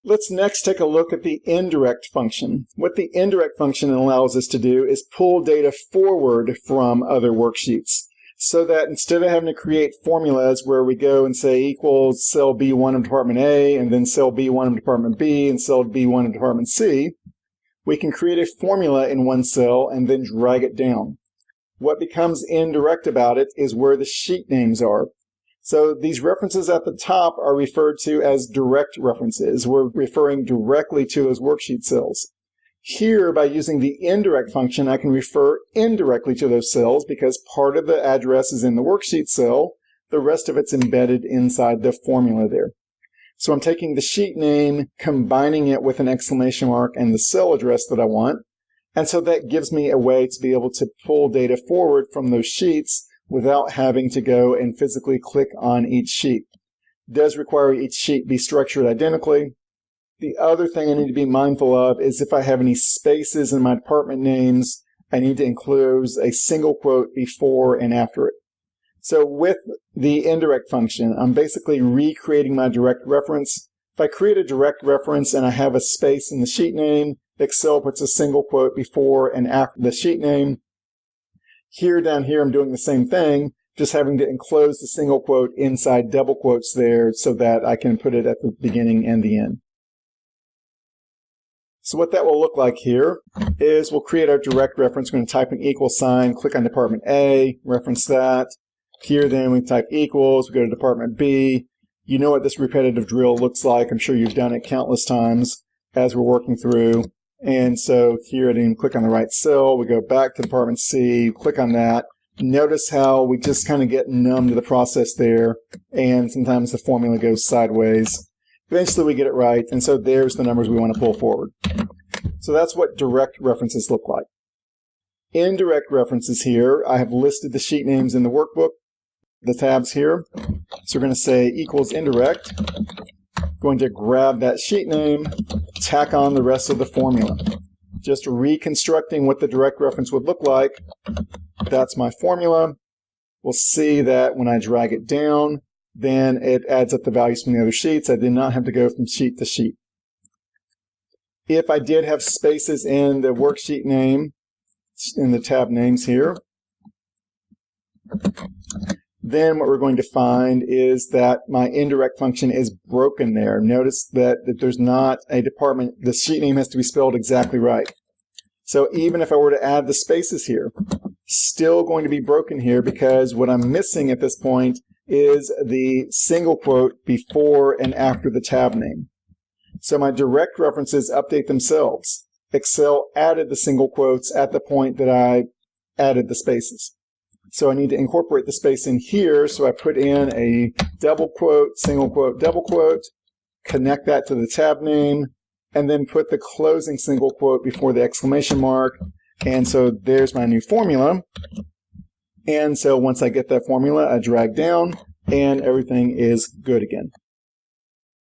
Let's next take a look at the indirect function. What the indirect function allows us to do is pull data forward from other worksheets, so that instead of having to create formulas where we go and say equals cell B1 of department A, and then cell B1 of department B, and cell B1 of department C, we can create a formula in one cell and then drag it down. What becomes indirect about it is where the sheet names are. So these references at the top are referred to as direct references. We're referring directly to those worksheet cells. Here, by using the indirect function, I can refer indirectly to those cells because part of the address is in the worksheet cell. The rest of it's embedded inside the formula there. So I'm taking the sheet name, combining it with an exclamation mark and the cell address that I want. And so that gives me a way to be able to pull data forward from those sheets without having to go and physically click on each sheet. It does require each sheet be structured identically. The other thing I need to be mindful of is if I have any spaces in my department names, I need to include a single quote before and after it. So with the indirect function, I'm basically recreating my direct reference. If I create a direct reference and I have a space in the sheet name, Excel puts a single quote before and after the sheet name. Down here, I'm doing the same thing, just having to enclose the single quote inside double quotes there so that I can put it at the beginning and the end. So what that will look like here is we'll create our direct reference. We're going to type an equal sign, click on department A, reference that. Here then we type equals, we go to department B. You know what this repetitive drill looks like. I'm sure you've done it countless times as we're working through. And so here I didn't click on the right cell. We go back to department C, click on that. Notice how we just kind of get numb to the process there, and sometimes the formula goes sideways. Eventually we get it right, and so there's the numbers we want to pull forward. So that's what direct references look like. Indirect references here, I have listed the sheet names in the workbook, the tabs here. So we're going to say equals indirect. Going to grab that sheet name, tack on the rest of the formula. Just reconstructing what the direct reference would look like. That's my formula. We'll see that when I drag it down, then it adds up the values from the other sheets. I did not have to go from sheet to sheet. If I did have spaces in the worksheet name, in the tab names here, then what we're going to find is that my indirect function is broken there. Notice that there's not a department. The sheet name has to be spelled exactly right. So even if I were to add the spaces here, still going to be broken here because what I'm missing at this point is the single quote before and after the tab name. So my direct references update themselves. Excel added the single quotes at the point that I added the spaces. So I need to incorporate the space in here, so I put in a double quote, single quote, double quote, connect that to the tab name, and then put the closing single quote before the exclamation mark. And so there's my new formula. And so once I get that formula, I drag down, and everything is good again.